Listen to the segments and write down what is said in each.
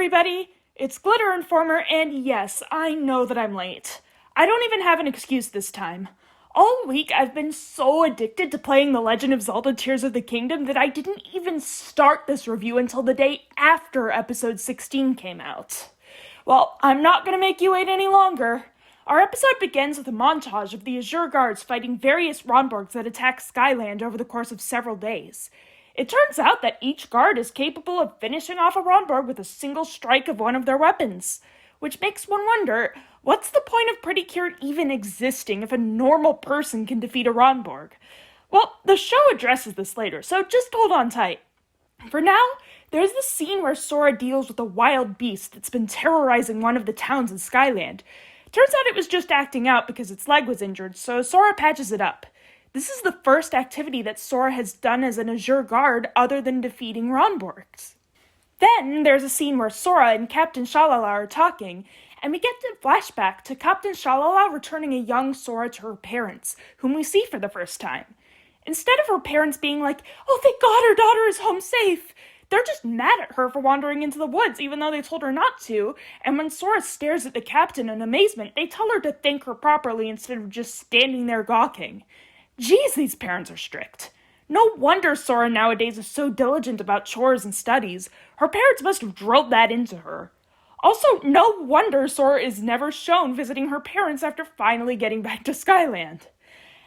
everybody! It's Glitter Informer, and yes, I know that I'm late. I don't even have an excuse this time. All week, I've been so addicted to playing The Legend of Zelda Tears of the Kingdom that I didn't even start this review until the day after episode 16 came out. Well, I'm not gonna make you wait any longer. Our episode begins with a montage of the Azure Guards fighting various Ronborgs that attack Skyland over the course of several days. It turns out that each guard is capable of finishing off a Ronborg with a single strike of one of their weapons, which makes one wonder, what's the point of Pretty Cure even existing if a normal person can defeat a Ronborg? Well, the show addresses this later, so just hold on tight. For now, there's the scene where Sora deals with a wild beast that's been terrorizing one of the towns in Skyland. Turns out it was just acting out because its leg was injured, so Sora patches it up. This is the first activity that Sora has done as an Azure Guard other than defeating Ronborgs. Then there's a scene where Sora and Captain Shalala are talking, and we get a flashback to Captain Shalala returning a young Sora to her parents, whom we see for the first time. Instead of her parents being like, "Oh, thank God her daughter is home safe," they're just mad at her for wandering into the woods even though they told her not to, and when Sora stares at the captain in amazement, they tell her to thank her properly instead of just standing there gawking. Geez, these parents are strict. No wonder Sora nowadays is so diligent about chores and studies. Her parents must have drilled that into her. Also, no wonder Sora is never shown visiting her parents after finally getting back to Skyland.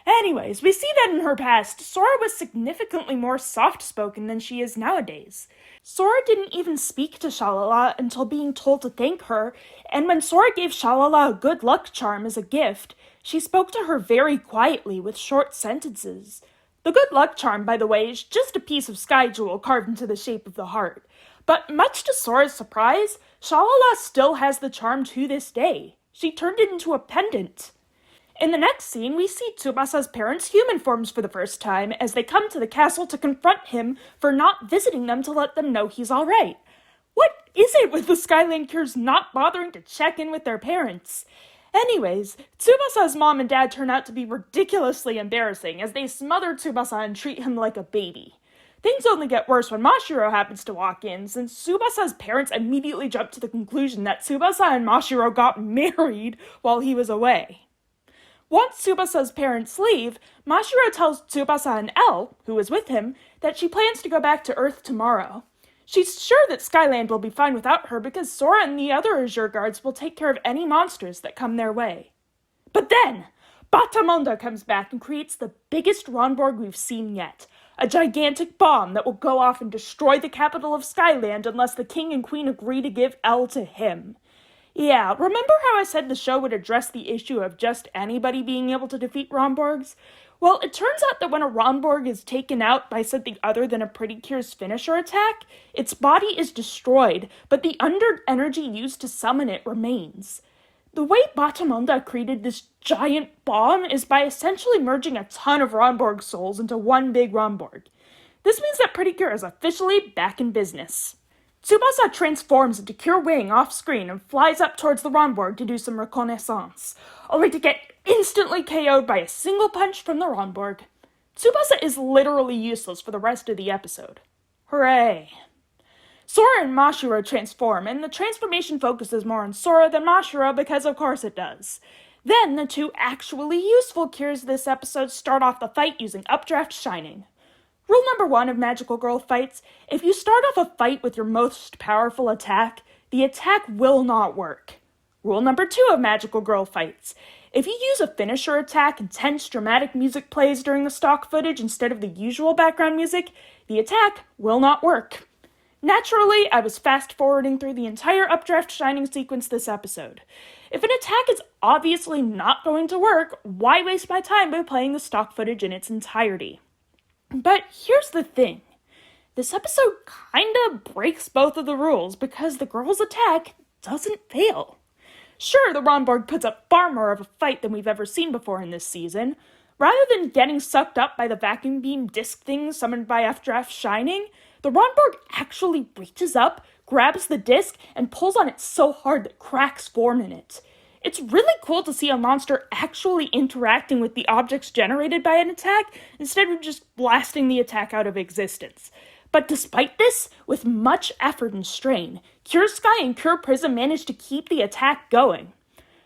Anyways, we see that in her past, Sora was significantly more soft-spoken than she is nowadays. Sora didn't even speak to Shalala until being told to thank her, and when Sora gave Shalala a good luck charm as a gift, she spoke to her very quietly with short sentences. The good luck charm, by the way, is just a piece of sky jewel carved into the shape of the heart. But much to Sora's surprise, Shalala still has the charm to this day. She turned it into a pendant. In the next scene, we see Tsubasa's parents' human forms for the first time as they come to the castle to confront him for not visiting them to let them know he's alright. What is it with the Skyland Cures not bothering to check in with their parents? Anyways, Tsubasa's mom and dad turn out to be ridiculously embarrassing as they smother Tsubasa and treat him like a baby. Things only get worse when Mashiro happens to walk in, since Tsubasa's parents immediately jump to the conclusion that Tsubasa and Mashiro got married while he was away. Once Tsubasa's parents leave, Mashiro tells Tsubasa and Elle, who is with him, that she plans to go back to Earth tomorrow. She's sure that Skyland will be fine without her because Sora and the other Azure Guards will take care of any monsters that come their way. But then, Batamonda comes back and creates the biggest Ronborg we've seen yet. A gigantic bomb that will go off and destroy the capital of Skyland unless the king and queen agree to give Elle to him. Yeah, remember how I said the show would address the issue of just anybody being able to defeat Ronborgs? Well, it turns out that when a Ronborg is taken out by something other than a Pretty Cure's finisher attack, its body is destroyed, but the under energy used to summon it remains. The way Batamonda created this giant bomb is by essentially merging a ton of Ronborg souls into one big Ronborg. This means that Pretty Cure is officially back in business. Tsubasa transforms into Cure Wing off-screen and flies up towards the Ronborg to do some reconnaissance, only to get instantly KO'd by a single punch from the Ronborg. Tsubasa is literally useless for the rest of the episode. Hooray! Sora and Mashiro transform, and the transformation focuses more on Sora than Mashiro because of course it does. Then the two actually useful cures this episode start off the fight using Updraft Shining. Rule number 1 of Magical Girl fights, if you start off a fight with your most powerful attack, the attack will not work. Rule number 2 of Magical Girl fights, if you use a finisher attack and tense dramatic music plays during the stock footage instead of the usual background music, the attack will not work. Naturally, I was fast-forwarding through the entire Updraft Shining sequence this episode. If an attack is obviously not going to work, why waste my time by playing the stock footage in its entirety? But here's the thing. This episode kinda breaks both of the rules because the girl's attack doesn't fail. Sure, the Ronborg puts up far more of a fight than we've ever seen before in this season. Rather than getting sucked up by the vacuum beam disc thing summoned by Updraft Shining, the Ronborg actually reaches up, grabs the disc, and pulls on it so hard that cracks form in it. It's really cool to see a monster actually interacting with the objects generated by an attack, instead of just blasting the attack out of existence. But despite this, with much effort and strain, Cure Sky and Cure Prism manage to keep the attack going.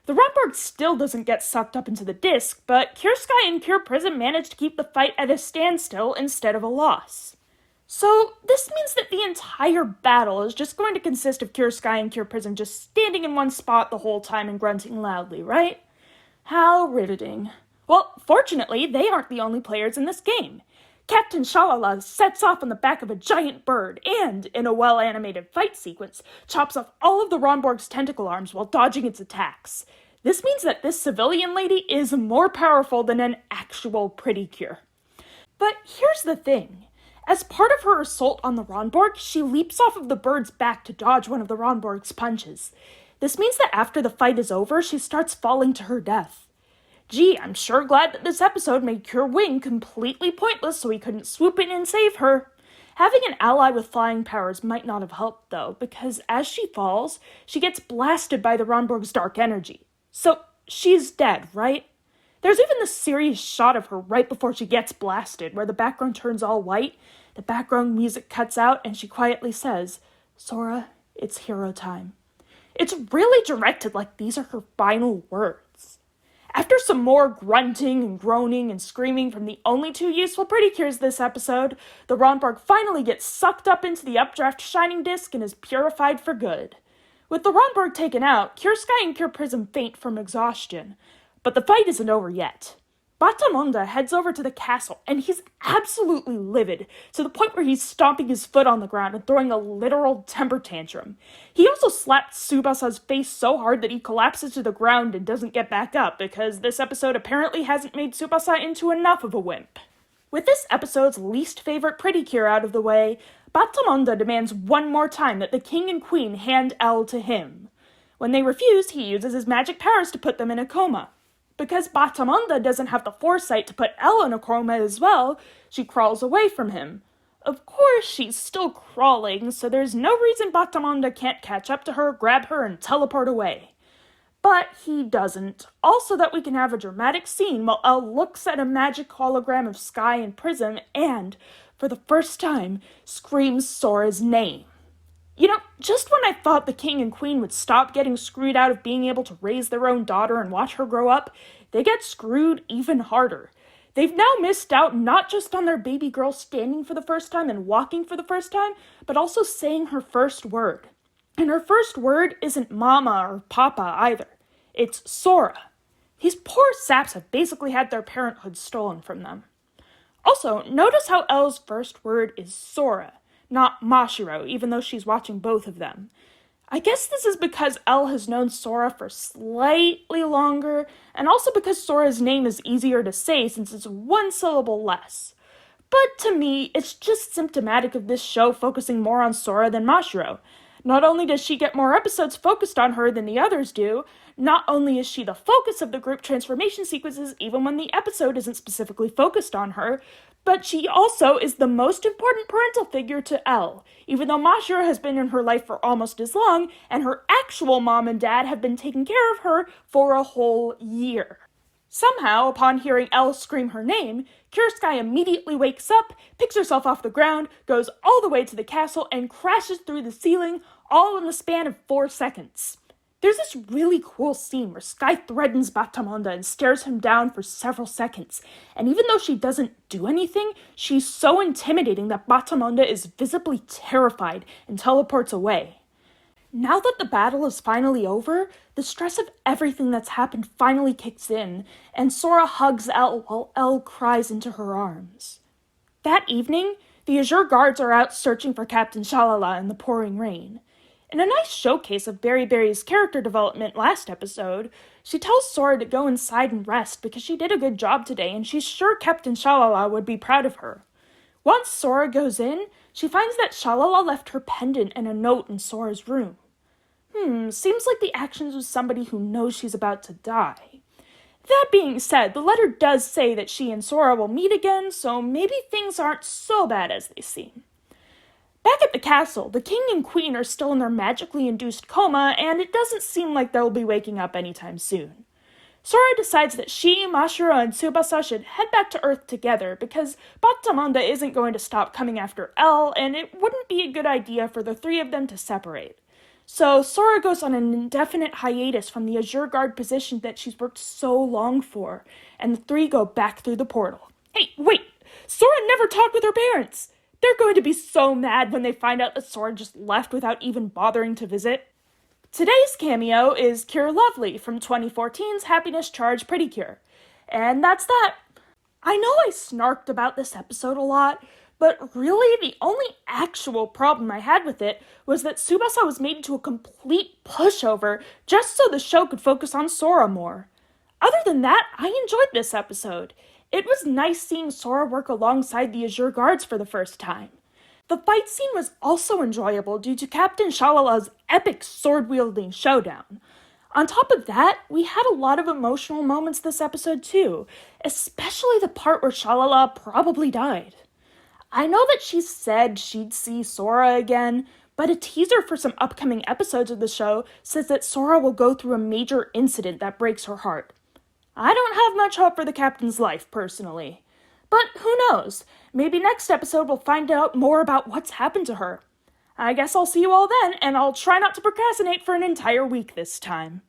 The Romborg still doesn't get sucked up into the disc, but Cure Sky and Cure Prism manage to keep the fight at a standstill instead of a loss. So, this means that the entire battle is just going to consist of Cure Sky and Cure Prism just standing in one spot the whole time and grunting loudly, right? How riveting. Well, fortunately, they aren't the only players in this game. Captain Shalala sets off on the back of a giant bird and, in a well-animated fight sequence, chops off all of the Romborg's tentacle arms while dodging its attacks. This means that this civilian lady is more powerful than an actual pretty cure. But here's the thing. As part of her assault on the Romborg, she leaps off of the bird's back to dodge one of the Romborg's punches. This means that after the fight is over, she starts falling to her death. Gee, I'm sure glad that this episode made Cure Wing completely pointless so he couldn't swoop in and save her. Having an ally with flying powers might not have helped, though, because as she falls, she gets blasted by the Romborg's dark energy. So, she's dead, right? There's even this serious shot of her right before she gets blasted, where the background turns all white, the background music cuts out, and she quietly says, "Sora, it's hero time." It's really directed like these are her final words. After some more grunting and groaning and screaming from the only two useful pretty cures this episode, the Romborg finally gets sucked up into the updraft shining disc and is purified for good. With the Romborg taken out, Cure Sky and Cure Prism faint from exhaustion. But the fight isn't over yet. Batamonda heads over to the castle, and he's absolutely livid, to the point where he's stomping his foot on the ground and throwing a literal temper tantrum. He also slaps Tsubasa's face so hard that he collapses to the ground and doesn't get back up, because this episode apparently hasn't made Tsubasa into enough of a wimp. With this episode's least favorite pretty cure out of the way, Batamonda demands one more time that the king and queen hand L to him. When they refuse, he uses his magic powers to put them in a coma. Because Batamonda doesn't have the foresight to put Elle in a coma as well, she crawls away from him. Of course, she's still crawling, so there's no reason Batamonda can't catch up to her, grab her, and teleport away. But he doesn't. Also that we can have a dramatic scene while Elle looks at a magic hologram of Sky and Prism and, for the first time, screams Sora's name. You know, just when I thought the king and queen would stop getting screwed out of being able to raise their own daughter and watch her grow up, they get screwed even harder. They've now missed out not just on their baby girl standing for the first time and walking for the first time, but also saying her first word. And her first word isn't mama or papa either. It's Sora. These poor saps have basically had their parenthood stolen from them. Also, notice how Elle's first word is Sora, not Mashiro, even though she's watching both of them. I guess this is because Elle has known Sora for slightly longer, and also because Sora's name is easier to say since it's one syllable less. But to me, it's just symptomatic of this show focusing more on Sora than Mashiro. Not only does she get more episodes focused on her than the others do, not only is she the focus of the group transformation sequences even when the episode isn't specifically focused on her, but she also is the most important parental figure to Elle, even though Mashiro has been in her life for almost as long, and her actual mom and dad have been taking care of her for a whole year. Somehow, upon hearing Elle scream her name, Cure Sky immediately wakes up, picks herself off the ground, goes all the way to the castle, and crashes through the ceiling, all in the span of 4 seconds. There's this really cool scene where Sky threatens Batamonda and stares him down for several seconds, and even though she doesn't do anything, she's so intimidating that Batamonda is visibly terrified and teleports away. Now that the battle is finally over, the stress of everything that's happened finally kicks in, and Sora hugs Elle while Elle cries into her arms. That evening, the Azure Guards are out searching for Captain Shalala in the pouring rain. In a nice showcase of Berry Berry's character development last episode, she tells Sora to go inside and rest because she did a good job today and she's sure Captain Shalala would be proud of her. Once Sora goes in, she finds that Shalala left her pendant and a note in Sora's room. Seems like the actions of somebody who knows she's about to die. That being said, the letter does say that she and Sora will meet again, so maybe things aren't so bad as they seem. Back at the castle, the king and queen are still in their magically induced coma, and it doesn't seem like they'll be waking up anytime soon. Sora decides that she, Mashiro, and Tsubasa should head back to Earth together because Batamanda isn't going to stop coming after L, and it wouldn't be a good idea for the three of them to separate. So Sora goes on an indefinite hiatus from the Azure Guard position that she's worked so long for, and the three go back through the portal. Hey, wait! Sora never talked with her parents! They're going to be so mad when they find out that Sora just left without even bothering to visit. Today's cameo is Cure Lovely from 2014's Happiness Charge Pretty Cure. And that's that. I know I snarked about this episode a lot, but really the only actual problem I had with it was that Tsubasa was made into a complete pushover just so the show could focus on Sora more. Other than that, I enjoyed this episode. It was nice seeing Sora work alongside the Azure Guards for the first time. The fight scene was also enjoyable due to Captain Shalala's epic sword-wielding showdown. On top of that, we had a lot of emotional moments this episode too, especially the part where Shalala probably died. I know that she said she'd see Sora again, but a teaser for some upcoming episodes of the show says that Sora will go through a major incident that breaks her heart. I don't have much hope for the captain's life, personally. But who knows? Maybe next episode we'll find out more about what's happened to her. I guess I'll see you all then, and I'll try not to procrastinate for an entire week this time.